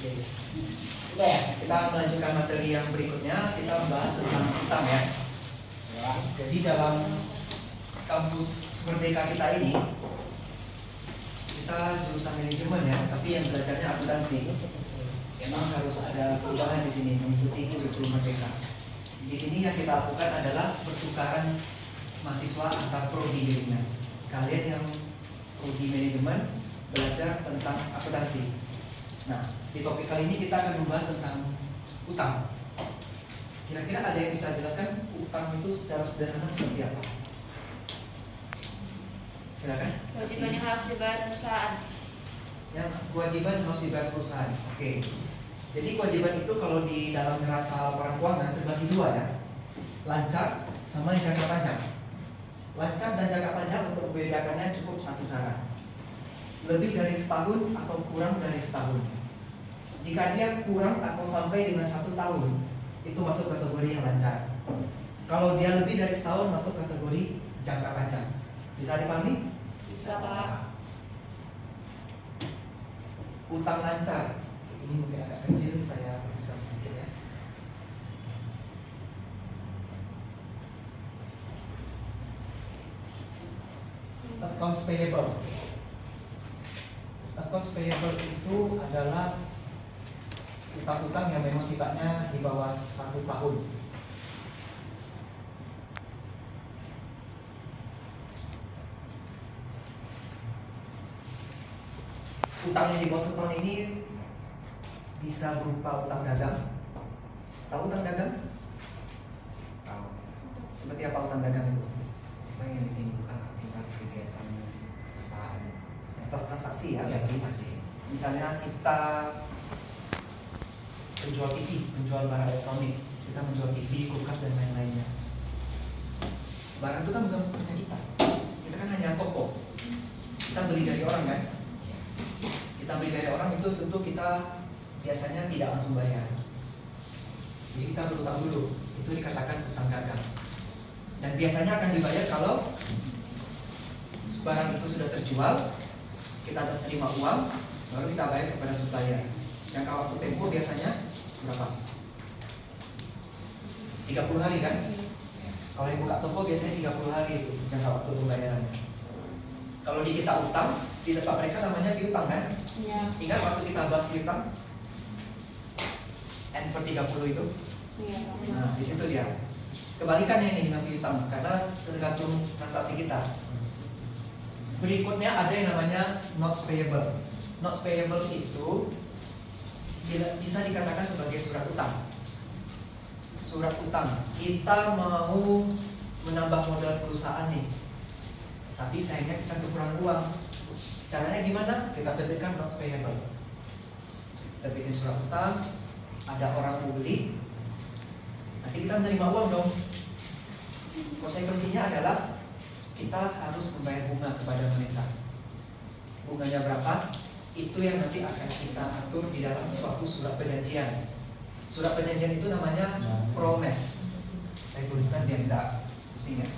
Oke. Udah ya, kita melanjutkan materi yang berikutnya. Kita membahas tentang utang ya. Jadi dalam kampus Merdeka kita ini, kita jurusan manajemen ya, tapi yang belajarnya akuntansi. Memang harus ada perubahan di sini mengikuti kurikulum Merdeka. Di sini yang kita lakukan adalah pertukaran mahasiswa antar prodi jadinya. Kalian yang prodi manajemen belajar tentang akuntansi. Nah, di topik kali ini kita akan membahas tentang utang. Kira-kira ada yang bisa jelaskan utang itu secara sederhana seperti apa? Silakan. Kewajiban yang harus dibayar perusahaan. Yang kewajiban harus dibayar perusahaan. Oke. Jadi kewajiban itu kalau di dalam neraca laporan keuangan terbagi dua ya. Lancar sama yang jangka panjang. Lancar dan jangka panjang untuk membedakannya cukup satu cara. Lebih dari setahun atau kurang dari setahun. Jika dia kurang atau sampai dengan 1 tahun, itu masuk kategori yang lancar. Kalau dia lebih dari setahun, masuk kategori jangka panjang. Bisa dipahami? Bisa, Pak. Utang lancar. Ini mungkin agak kecil, saya bisa sedikit ya. Accounts payable. Accounts payable itu adalah utang-utang yang memang sifatnya di bawah 1 tahun. Utang yang di bawah 1 tahun ini bisa berupa utang dagang. Tahu utang dagang? Tahu. Seperti apa utang dagang itu? Utang yang ditimbulkan akibat kegiatan perusahaan. Atas transaksi ya. Ya, transaksi. Misalnya kita penjual TV, penjual barang elektronik, kita menjual TV, kulkas dan lain-lainnya. Barang itu kan bukan punya kita. Kita kan hanya toko. Kita beli dari orang kan? Ya. Kita beli dari orang itu tentu kita biasanya tidak langsung bayar. Jadi kita berutang dulu. Itu dikatakan utang dagang. Dan biasanya akan dibayar kalau barang itu sudah terjual, kita terima uang, baru kita bayar kepada supplier. Jangka waktu tempo biasanya berapa? 30 hari kan? Kalau yang buka toko biasanya 30 hari itu jangka waktu pembayarannya. Kalau di kita utang, di tempat mereka namanya piutang kan? Iya. Ingat waktu kita bahas piutang? N/30 itu? Iya. Nah, di situ dia. Kebalikannya nih dengan piutang, karena tergantung transaksi kita. Berikutnya ada yang namanya notes payable. Notes payable itu bisa dikatakan sebagai surat utang. Surat utang. Kita mau menambah modal perusahaan nih, tapi sayangnya kita kekurangan uang. Caranya gimana? Kita terbitkan notes payable. Terbitin surat utang, ada orang mau beli, nanti kita menerima uang dong. Konsekuensinya adalah kita harus membayar bunga kepada mereka. Bunganya berapa? Itu yang nanti akan kita atur di dalam suatu surat perjanjian. Surat perjanjian itu namanya promise. Saya tuliskan biar tidak pusing ya.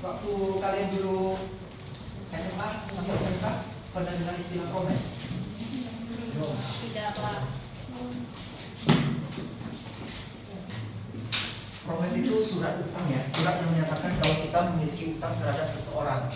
Waktu kalian dulu SMA sampai SMK pernah dengar istilah promise? Tidak, Pak. Promise itu surat utang ya, surat yang menyatakan kalau kita memiliki utang terhadap seseorang.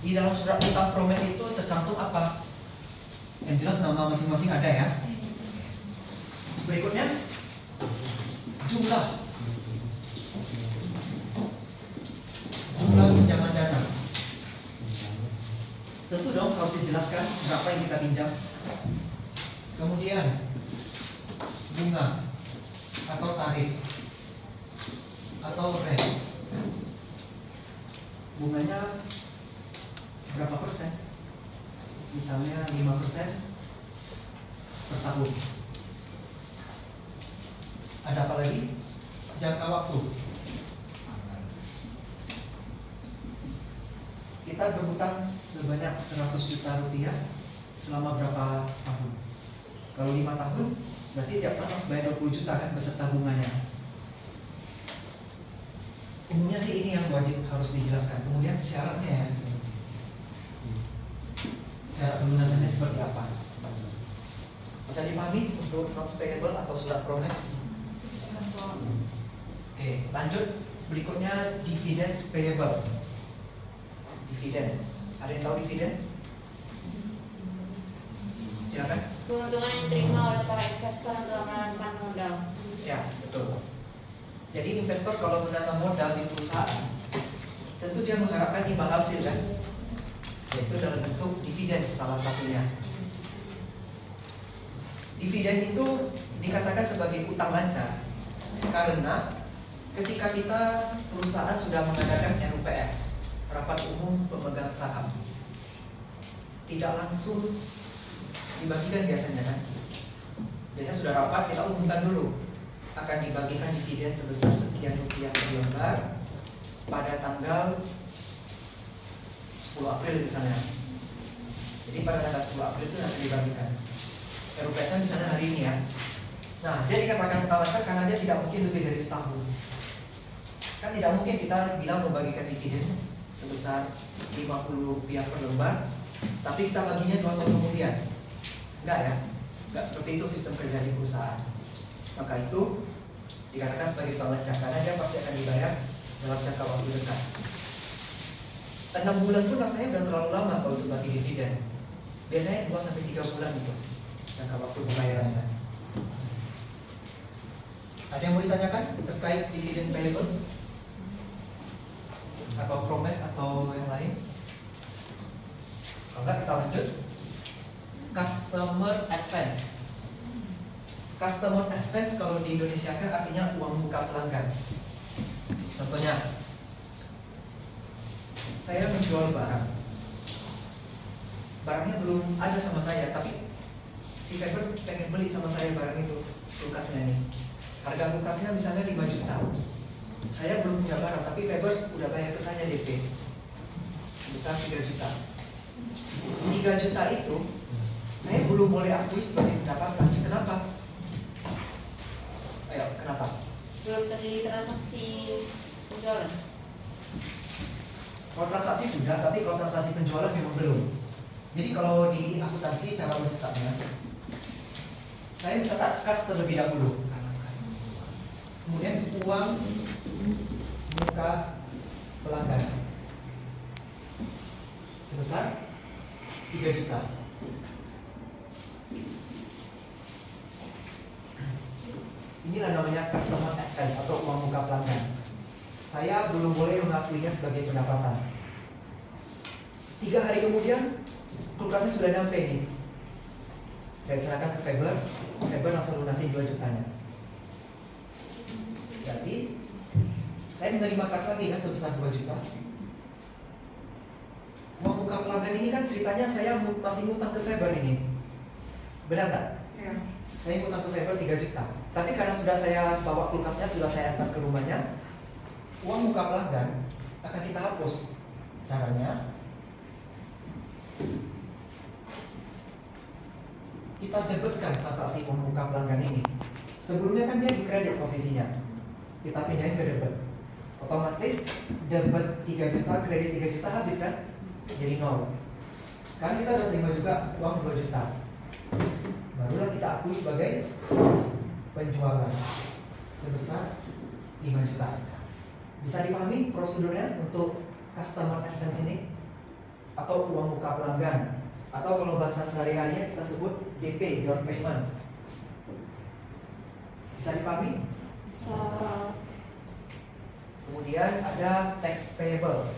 Di dalam surat utang promise itu tercantum apa? Yang jelas nama masing-masing ada ya. Berikutnya jumlah pinjaman dana. Tentu dong harus dijelaskan berapa yang kita pinjam. Kemudian bunga atau tarif atau rate. Bunganya berapa persen? Misalnya 5% per tahun. Ada apa lagi? Jangka waktu. Kita berhutang sebanyak 100 juta rupiah selama berapa tahun? Kalau 5 tahun, berarti tiap tahun harus bayar 20 juta kan beserta bunganya. Umumnya sih ini yang wajib harus dijelaskan. Kemudian syaratnya ya. cara pelunasannya seperti apa. Bisa dipahami untuk notes payable atau surat promise? Oke, lanjut. Berikutnya dividends payable. Dividen. Ada yang tahu dividen? Silakan. Keuntungan yang diterima oleh para investor yang telah menanamkan modal. Ya, betul. Jadi investor kalau menanam modal di perusahaan, tentu dia mengharapkan imbal hasil kan? Yaitu dalam bentuk dividen salah satunya. Dividen itu dikatakan sebagai utang lancar karena ketika kita perusahaan sudah mengadakan RUPS, rapat umum pemegang saham, tidak langsung dibagikan biasanya kan? Biasanya sudah rapat, kita umumkan dulu akan dibagikan dividen sebesar sekian rupiah per lembar pada tanggal 10 April misalnya. Jadi pada tanggal 10 April itu nanti dibagikan. RUPS-nya misalnya hari ini ya. Nah, dia dikatakan utang lancar karena dia tidak mungkin lebih dari setahun. Kan tidak mungkin kita bilang membagikan dividen sebesar 50 rupiah per lembar, tapi kita baginya 2 tahun kemudian. Enggak ya? Enggak seperti itu sistem kerja di perusahaan. Maka itu dikatakan sebagai utang lancar karena dia pasti akan dibayar dalam jangka waktu dekat. 6 bulan pun rasanya udah terlalu lama kalau untuk bagi dividen. Biasanya 2-3 bulan itu jangka waktu pembayarannya. Ada yang mau ditanyakan terkait dividen payable? Atau promise atau yang lain? Kalau enggak kita lanjut. Customer advance. Customer advance kalau di Indonesia kan artinya uang muka pelanggan. Contohnya, saya menjual barang. Barangnya belum ada sama saya, tapi si Faber pengen beli sama saya barang itu, kulkasnya nih. Harga kulkasnya misalnya 5 juta. Saya belum punya barang, tapi Faber udah bayar ke saya DP sebesar 3 juta. 3 juta itu saya belum boleh akui sebagai pendapatan. Kenapa? Ayo, kenapa? Belum terjadi transaksi penjualan. Kalau transaksi sudah, tapi kalau transaksi penjualan memang belum. Jadi kalau di akuntansi cara mencatatnya, saya mencatat kas terlebih dahulu. Kemudian uang muka pelanggan sebesar 3 juta. Inilah namanya customer advance atau uang muka pelanggan. Saya belum boleh mengakuinya sebagai pendapatan. 3 hari kemudian kulkasnya sudah nyampe nih. Saya serahkan ke Faber, Faber langsung lunasin 2 jutanya. Jadi saya menerima kas lagi kan sebesar 2 juta. Uang muka pelanggan ini kan ceritanya saya masih ngutang ke Faber ini. Benar tak? Ya. Saya ngutang ke Faber 3 juta. Tapi karena sudah saya bawa kulkasnya, sudah saya antar ke rumahnya, uang muka pelanggan akan kita hapus. Caranya, kita debitkan transaksi uang muka pelanggan ini. Sebelumnya kan dia di kredit posisinya, kita pindahin ke debit. Otomatis debit 3 juta, kredit 3 juta habis kan? Jadi 0. Sekarang kita udah terima juga uang 2 juta. Barulah kita akui sebagai penjualan sebesar 5 juta. Bisa dipahami prosedurnya untuk customer advance ini? Atau uang muka pelanggan? Atau kalau bahasa sehari-harinya kita sebut DP, down payment. Bisa dipahami? Bisa. Kemudian ada tax payable.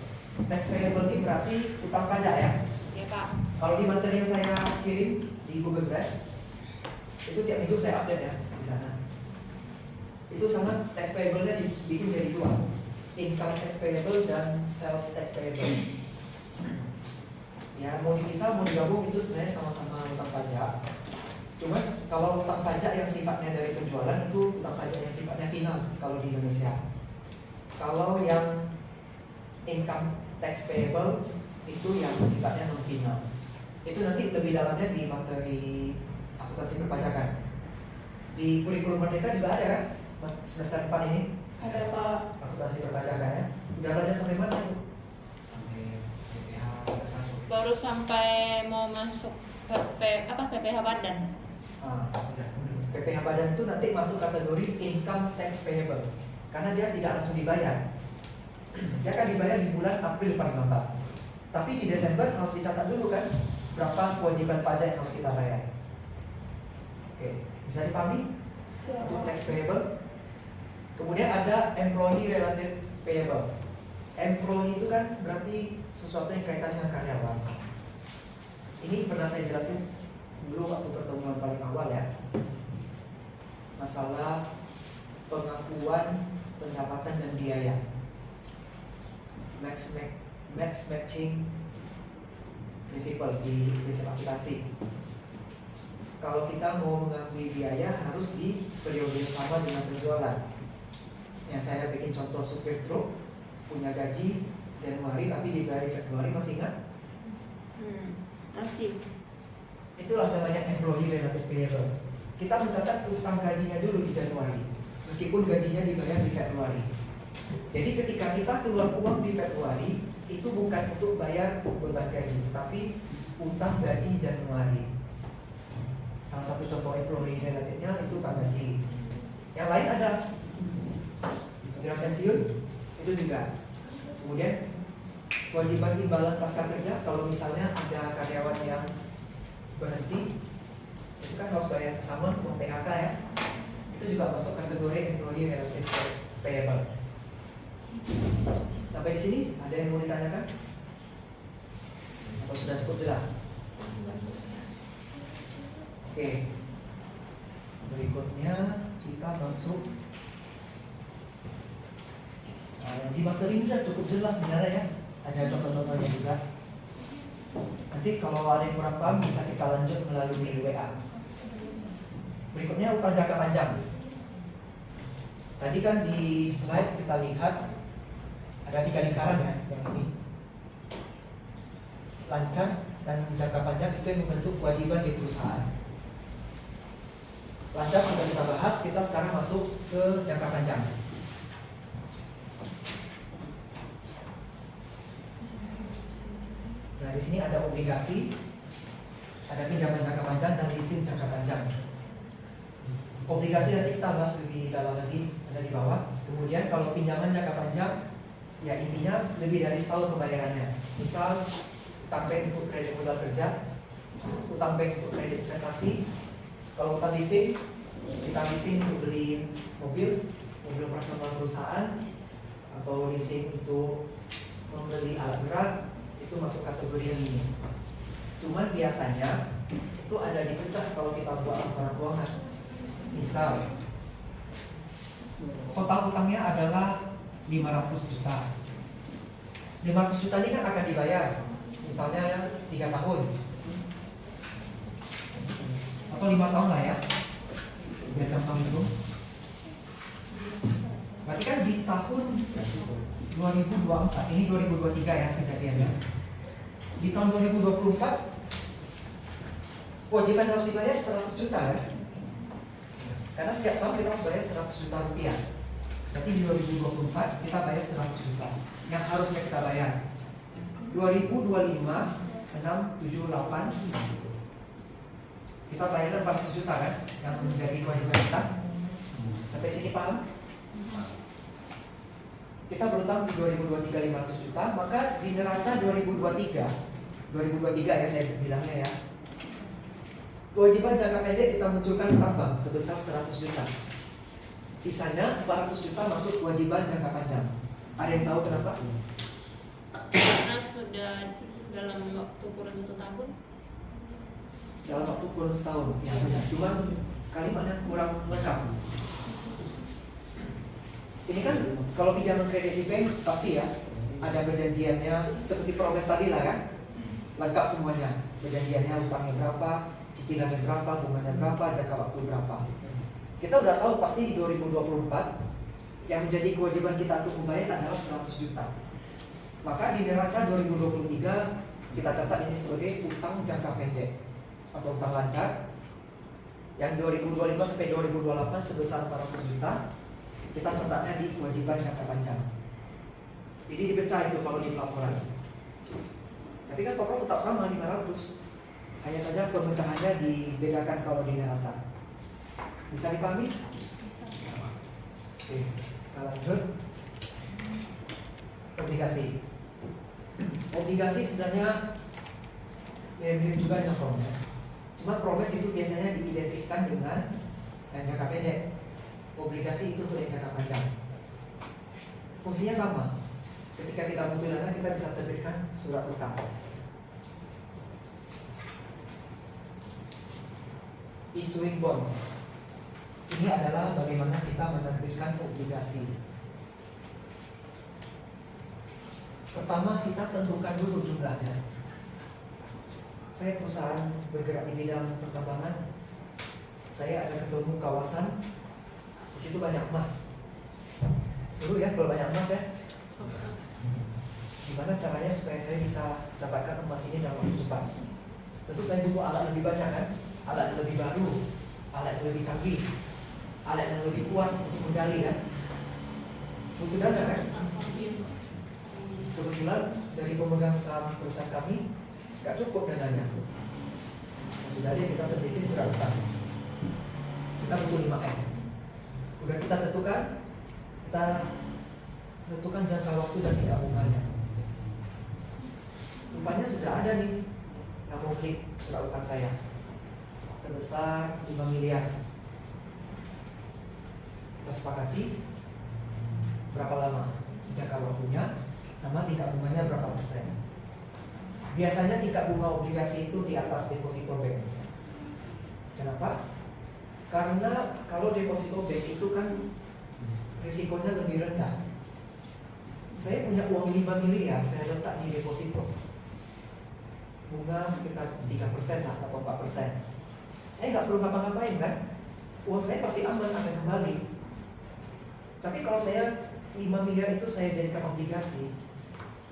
Tax payable ini berarti utang pajak ya? Ya Pak. Kalau di materi yang saya kirim di Google Drive, itu tiap minggu saya update ya di sana. Itu sama tax payable-nya dibikin jadi 2, income tax payable dan sales tax payable. Ya mau dipisah mau digabung itu sebenarnya sama-sama utang pajak. Cuman kalau utang pajak yang sifatnya dari penjualan itu utang pajak yang sifatnya final kalau di Indonesia. Kalau yang income tax payable itu yang sifatnya non final. Itu nanti lebih dalamnya di materi akuntansi perpajakan. Di kurikulum Merdeka juga ada kan? Semester depan ini Ada Pak. akuntansi perpajakan ya. Udah belajar sampai mana tuh? Sampai BPH ada 1. baru sampai mau masuk PPh badan. PPh badan itu nanti masuk kategori income tax payable karena dia tidak langsung dibayar. Dia akan dibayar di bulan April paling lambat. Tapi di Desember harus dicatat dulu kan berapa kewajiban pajak yang harus kita bayar. Oke, bisa dipahami? Untuk tax payable. Kemudian ada employee related payable. Employee itu kan berarti sesuatu yang kaitan dengan karyawan. Ini pernah saya jelasin dulu waktu pertemuan paling awal ya. Masalah pengakuan pendapatan dan biaya. Match matching principle di prinsip akuntansi. Kalau kita mau mengakui biaya harus di periode yang sama dengan penjualan. Yang saya bikin contoh supir truk punya gaji Januari tapi dibayar di Februari, masih ingat? Masih. Itulah namanya employee related payable. Kita mencatat utang gajinya dulu di Januari, meskipun gajinya dibayar di Februari. Jadi ketika kita keluar uang di Februari, itu bukan untuk bayar beban gaji, tapi utang gaji Januari. Salah satu contoh employee related-nya itu utang gaji. Yang lain ada program pensiun, itu juga. Kemudian kewajiban imbalan pasca kerja, kalau misalnya ada karyawan yang berhenti, itu kan harus bayar pesangon untuk PHK ya. Itu juga masuk kategori employee related payable. Sampai di sini ada yang mau ditanyakan? Atau sudah cukup jelas? Oke. Berikutnya kita masuk di materi ini sudah cukup jelas sebenarnya ya. Ada contoh-contohnya juga. Nanti kalau ada yang kurang paham bisa kita lanjut melalui WA. Berikutnya utang jangka panjang. Tadi kan di slide kita lihat ada 3 lingkaran ya, yang ini lancar dan jangka panjang itu yang membentuk kewajiban di perusahaan. Lancar sudah kita bahas, kita sekarang masuk ke jangka panjang. Nah di sini ada obligasi, ada pinjaman jangka panjang dan leasing jangka panjang. Obligasi nanti kita bahas lebih dalam lagi, ada di bawah. Kemudian kalau pinjaman jangka panjang, ya intinya lebih dari setahun pembayarannya. Misal utang bank untuk kredit modal kerja, utang bank untuk kredit investasi. Kalau utang leasing, kita leasing untuk beli mobil personal perusahaan, atau leasing untuk membeli alat berat, itu masuk kategori yang ini. Cuman biasanya itu ada dipecah kalau kita buat laporan keuangan. Misal total utangnya adalah 500 juta. 500 juta ini kan akan dibayar misalnya 3 tahun atau 5 tahun lah ya, biar gampang itu. Berarti kan di tahun 2024, ini 2023 ya kejadiannya. Di tahun 2024 kewajiban harus dibayar 100 juta ya. Karena setiap tahun kita harus bayar 100 juta rupiah. Berarti di 2024 kita bayar 100 juta yang harusnya kita bayar. 2025 678 kita bayar 400 juta kan yang menjadi kewajiban kita. Sampai sini paham? Kita berutang di 2023 500 juta, maka di neraca 2023 ya saya bilangnya ya, kewajiban jangka pendek kita munculkan utang bank sebesar 100 juta. Sisanya 400 juta masuk kewajiban jangka panjang. Ada yang tahu kenapa? Karena sudah dalam waktu kurun 1 tahun. Dalam waktu kurun setahun. Ya benar. Cuman kalimatnya kurang lengkap. Ini kan kalau pinjaman kredit di bank pasti ya ada perjanjiannya seperti progres tadi lah kan, lengkap semuanya. Perjanjiannya utangnya berapa, cicilannya berapa, bunganya berapa, jangka waktu berapa. Kita udah tahu pasti di 2024 yang menjadi kewajiban kita untuk membayar adalah 100 juta. Maka di neraca 2023 kita catat ini sebagai utang jangka pendek atau utang lancar. Yang 2025 sampai 2028 sebesar 400 juta. Kita catatnya di kewajiban jangka panjang. Jadi dipecah itu kalau di pelaporan. Tapi kan total tetap sama 500. Hanya saja pemecahannya dibedakan kalau di neraca. Bisa dipahami? Oke, kita lanjut. Obligasi. Obligasi sebenarnya mirip juga dengan promes. Cuma promes itu biasanya diidentikan dengan yang jangka pendek. Obligasi itu untuk yang jangka panjang. Fungsinya sama. Ketika kita butuh dana, kita bisa terbitkan surat utang. Issuing bonds. Ini adalah bagaimana kita menerbitkan obligasi. Pertama, kita tentukan dulu jumlahnya. Saya perusahaan bergerak di bidang pertambangan. Saya ada ketemu kawasan, di situ banyak emas. Seru ya kalau banyak emas ya. Gimana caranya supaya saya bisa dapatkan emas ini dalam waktu cepat? Tentu saya butuh alat lebih banyak kan, alat yang lebih baru, alat yang lebih canggih, alat yang lebih kuat untuk menggali kan. Butuh dana kan? Kebetulan dari pemegang saham perusahaan kami nggak cukup dananya. Sudah dia kita terbitin surat utang. Kita butuh 5M. Udah kita tentukan jangka waktu dan tingkat bunganya. Rupanya sudah ada nih yang mau klik surat utang saya sebesar 5 miliar. Kita sepakati berapa lama jangka waktunya sama tingkat bunganya berapa persen. Biasanya tingkat bunga obligasi itu di atas deposito bank. Kenapa? Karena kalau deposito bank itu kan risikonya lebih rendah. Saya punya uang 5 miliar, saya letak di deposito. Bunga sekitar 3% lah atau 4%. Saya nggak perlu ngapa-ngapain kan? Uang saya pasti aman akan kembali. Tapi kalau saya 5 miliar itu saya jadikan obligasi,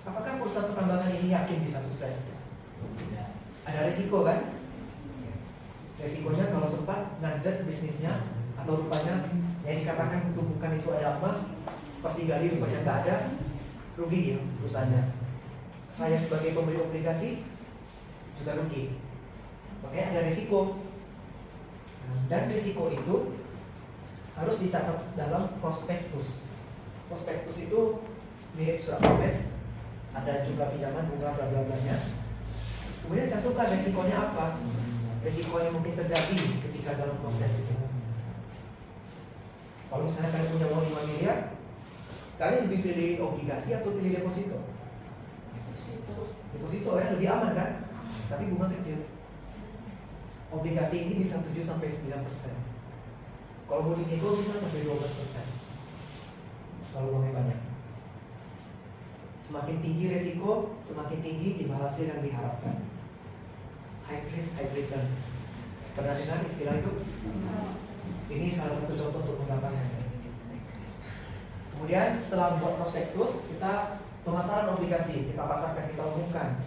apakah perusahaan pertambangan ini yakin bisa sukses? Ada risiko kan? Resikonya kalau sempat ngadet bisnisnya atau rupanya yang dikatakan tumpukan itu adalah emas, pas digali rupanya nggak ada, rugi ya perusahaannya. Saya sebagai pembeli obligasi juga rugi. Makanya ada risiko. Dan risiko itu harus dicatat dalam prospektus. Prospektus itu mirip surat promes, ada jumlah pinjaman, bunga, bla bla blanya. Kemudian cantumkan risikonya apa? Risiko yang mungkin terjadi ketika dalam proses itu. Kalau misalnya kalian punya uang 5 miliar, kalian lebih pilih obligasi atau pilih deposito? Deposito ya, lebih aman kan? Tapi bunga kecil. Obligasi ini bisa 7-9%. Kalau mau dinego bisa sampai 12%. Kalau uangnya banyak. Semakin tinggi resiko, semakin tinggi imbal hasil yang diharapkan. High risk, high return. Pernah dengar istilah itu? Ini salah satu contoh untuk menggambarkannya. Kemudian setelah membuat prospektus, kita pemasaran obligasi, kita pasarkan, kita umumkan.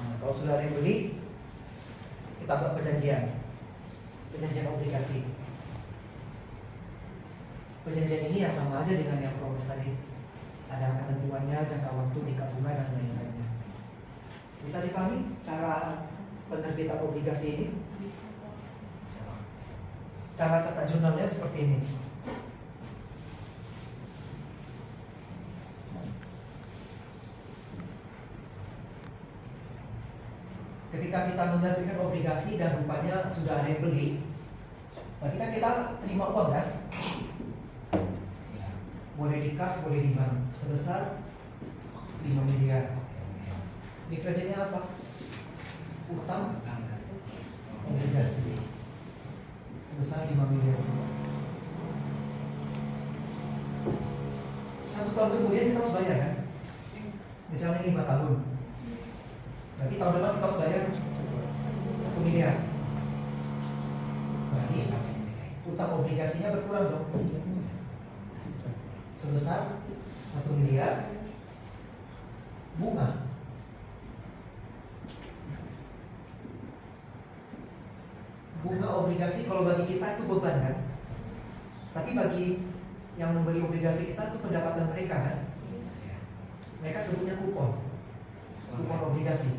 Nah, kalau sudah ada yang beli, kita buat perjanjian obligasi. Perjanjian ini ya sama aja dengan yang promes tadi. Ada ketentuannya, jangka waktu, tingkat bunga dan lain-lainnya. Bisa dipahami cara penerbitan obligasi ini? Cara catat jurnalnya seperti ini. Ketika kita menerbitkan obligasi dan rupanya sudah ada yang beli, berarti kan kita terima uang kan? Boleh di kas, boleh di bank, sebesar 5 miliar. Ini kreditnya apa? Utang obligasi sebesar 5 miliar. 1 tahun kemudian kita harus bayar kan? Misalnya 5 tahun. Berarti tahun depan kita harus bayar 1 miliar. Berarti utang obligasinya berkurang dong. Sebesar 1 miliar. Bunga obligasi kalau bagi kita itu beban kan, tapi bagi yang membeli obligasi kita itu pendapatan mereka kan. Mereka sebutnya kupon. Kupon obligasi.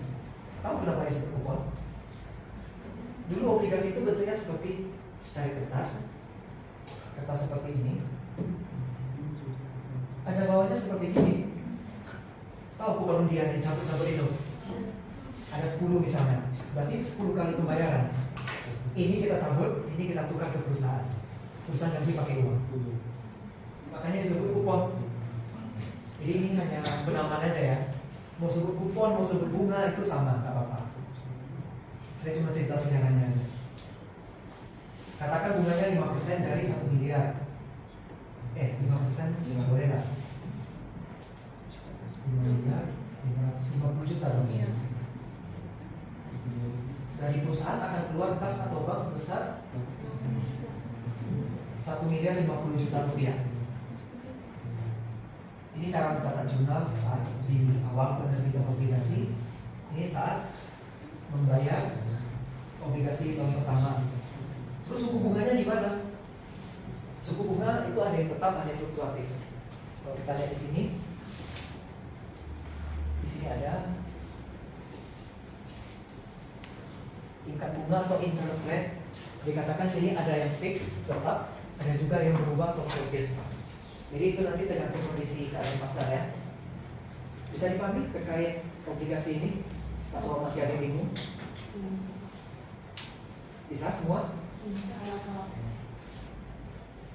Tahu kenapa disebut kupon? Dulu obligasi itu bentuknya seperti secari kertas seperti ini. Ada bawahnya seperti gini. Tahu kupon undian yang cabut-cabut itu? Ada 10 misalnya. Berarti 10 kali pembayaran. Ini kita cabut, ini kita tukar ke perusahaan. Perusahaan ganti pakai uang. Makanya disebut kupon. Jadi ini hanya penamaan aja ya. Mau sebut kupon, mau sebut bunga itu sama, nggak apa-apa. Saya cuma cerita sejarahnya aja. Katakan bunganya 5% dari 1 miliar. 5% boleh nggak? 5 miliar 550 juta dong. Iya. Dari perusahaan akan keluar kas atau bank sebesar 1 miliar 50 juta rupiah. Ini cara mencatat jurnal saat di awal penerbitan obligasi. Ini saat membayar obligasi tahun pertama. Terus suku bunganya di mana? Suku bunga itu ada yang tetap, ada yang fluktuatif. Kalau kita lihat di sini ada tingkat bunga atau interest rate. Dikatakan sini ada yang fix tetap, ada juga yang berubah atau fluktuatif. Jadi itu nanti tergantung kondisi keadaan pasar ya. Bisa dipahami terkait obligasi ini? Atau masih ada yang bingung? Bisa semua? Bisa.